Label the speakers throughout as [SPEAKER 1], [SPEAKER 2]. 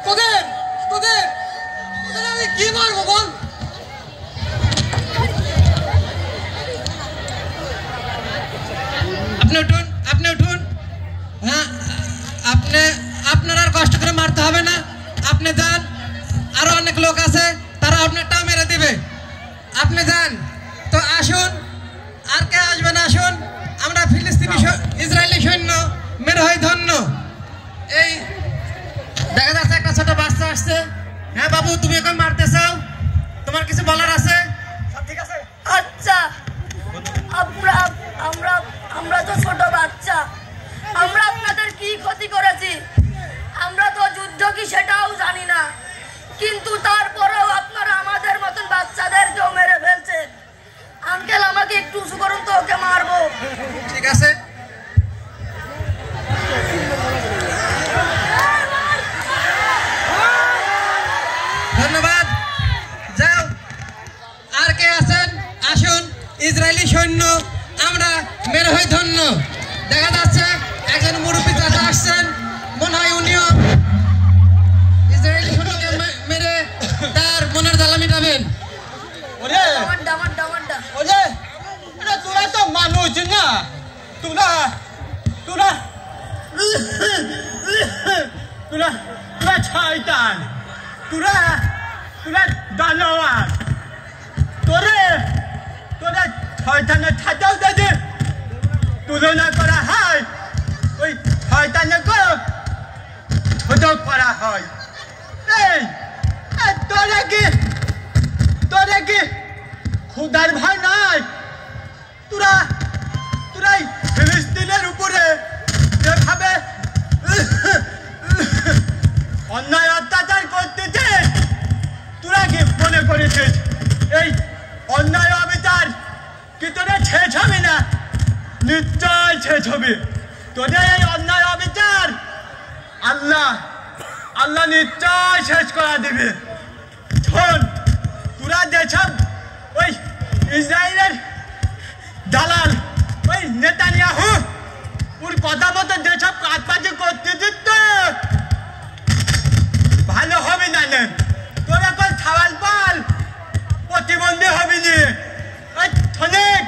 [SPEAKER 1] তোদের তোদের তোদের আমি কি মারবো বল?
[SPEAKER 2] আপনি উঠুন। হ্যাঁ, আপনার আর কষ্ট করে মারতে হবে না। আপনি যান, আরো অনেক লোক আছে, তারা আপনারটা মেরে দিবে। আপনি যান। তো আসুন, আর কে আসবেন আসুন। আমরা ফিলিস্তিনি ইসরায়েলি সৈন্য মেরে হই ধন্য। এই দেখা যাচ্ছে একটা ছোট বাচ্চা আসছে। হ্যাঁ বাবু, তুমি এখন মারতে চাও, তোমার কিছু বলার আছে?
[SPEAKER 1] ঠিক আছে।
[SPEAKER 3] আচ্ছা, আমরা তো ছোট বাচ্চা, আমরা আপনাদের কি ক্ষতি করেছি? আমরা তো যুদ্ধ কি সেটাও জানি না, কিন্তু তারপরেও আপনারা আমাদের মতন বাচ্চাদেরকেও মেরে ফেলছেন। আঙ্কেল, আমাকে একটু উঁচু করুন তো, ওকে মারবো।
[SPEAKER 2] ঠিক আছে। ধন্যবাদ। যাও, আর কে আছেন আসুন। ইসরায়েলি সৈন্য আমরা মেরে হই ধন্য। দেখা যাচ্ছে একজন মুরব্বী চাচা আসছেন, মনে হয় উনিও ইসরায়েলি সৈন্যকে মেরে তার মনের জ্বালা মিটাবেন।
[SPEAKER 1] ওরে ওরে, এটা তোরা তো মানুষ না, তোরা তোরা তোরা তোরা শয়তান, তোরা তোরা দানব। তোরা শয়তানের সাথেও যদি তুলনা করা হয়, ওই শয়তানকে ছোট করা হয়। এই তোরা কি খুদার ভয় নাই? তোরা ফিলিস্তিনের উপরে যেভাবে অন্যায় অত্যাচার করতেছে, তোরা কি মনে করেছিস এই অন্যায় অবিচার কি তোরা শেষ হবে না? নিশ্চয় শেষ হবে। তোদের এই অন্যায় অবিচার আল্লাহ নিশ্চয় শেষ করা দিবে। শোন, তোরা যেসব ওই ইসরায়েলের দালাল, ওই নেতানিয়াহু, ওর কথা মতো যেসব কাজবাজি করতে দিত, ভালো হবে না। তোরা কল ছাওয়াল পাল, প্রতিবন্ধী হবি নি। অনেক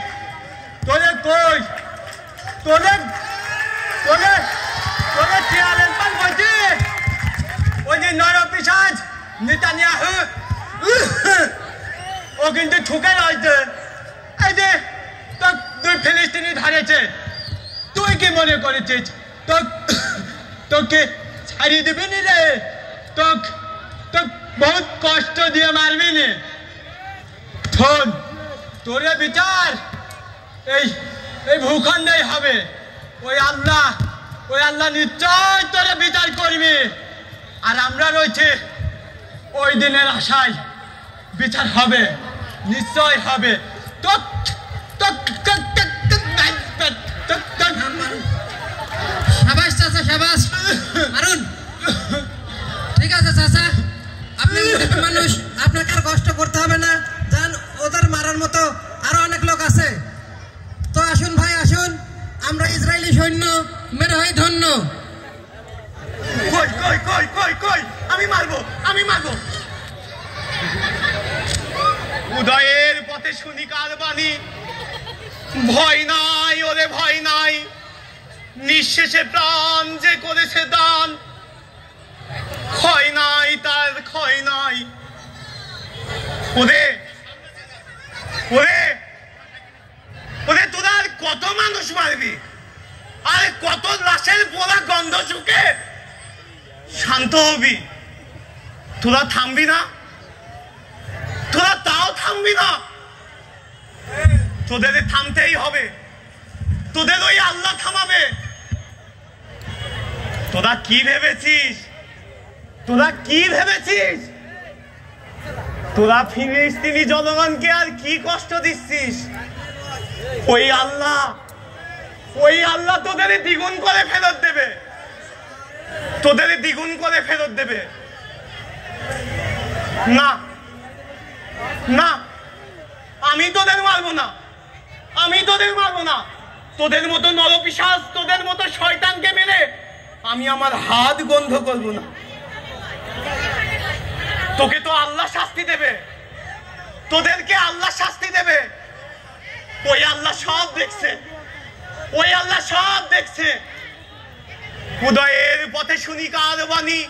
[SPEAKER 1] তোরে কই তোরে তোরে তোরে চেয়ারের পাল বলছি। ওই যে নরপিশাচ নেতানিয়াহু, ও কিন্তু ঠুকে রয়েছে। এই যে তুই ফিলিস্তিনি ধরেছে, তুই কি মনে করেছিস তোকে ছাড়িয়ে দিবি নি রে? তোকে বহুত কষ্ট দিয়ে মারবি নি। শোন, তোরে বিচার এই ভূখণ্ডেই হবে। ওই আল্লাহ নিশ্চয় তোরে বিচার করবি। আর আমরা রয়েছে ওই দিনের আশায়। বিচার হবে, নিশ্চয় হবে।
[SPEAKER 2] সাবাস চাচা, সাবাস। আরুন, ঠিক আছে চাচা, আপনি মানুষ, আপনাকে আর কষ্ট করতে হবে না। যান, ওদের মারার মতো আরো অনেক লোক আছে। তো আসুন ভাই, আসুন, আমরা ইসরায়েলি সৈন্য মেরে হই ধন্য।
[SPEAKER 1] কই আমি মারবো। উদয়ের পথে শুনি কার বাণী, ভয় নাই ওরে ভয় নাই, নিঃশেষে প্রাণ যে করেছে দান, ক্ষয় নাই তার ক্ষয় নাই। ওরে তোরা আর কত মানুষ মারবি? আর কত লাশের পোড়া গন্ধ শুকে শান্ত হবি? তোরা থামবি না? তোরা তাও থামবি না? তোদের থামতেই হবে। তোদের ওই আল্লাহ থামাবে। তোরা কি ভেবেছিস? তোরা ফিলিস্তিনি জনগণকে আর কি কষ্ট দিচ্ছিস? ওই আল্লাহ তোদের দ্বিগুণ করে ফেরত দেবে। না, আমি তোদের মারবো না। তোদের মতো নরপিশাচ, তোদের মতো শয়তানকে মেরে আমি আমার হাত গন্ধ করব না। তোকে তো আল্লাহ শাস্তি দেবে, তোদেরকে আল্লাহ শাস্তি দেবে। ওই আল্লাহ সব দেখছে, ওই আল্লাহ সব দেখছে। উদয়ের পথে শুনি কার বাণী,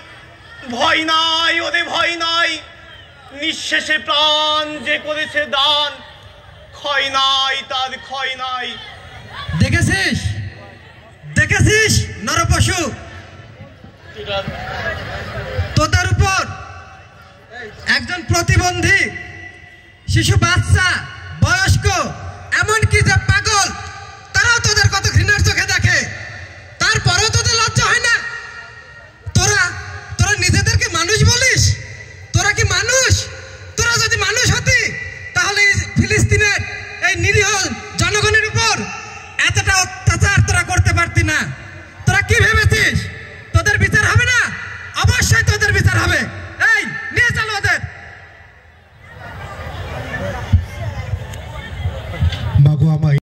[SPEAKER 1] ভয় নাই ওরে ভয় নাই, নিঃশেষে প্রাণ যে করেছে দান, ক্ষয় নাই তার ক্ষয় নাই।
[SPEAKER 2] দেখেছিস দেখেছিস নরপশু, তোদের উপর একজন প্রতিবন্ধী শিশু, বাচ্চা, বয়স্ক, এমনকি যে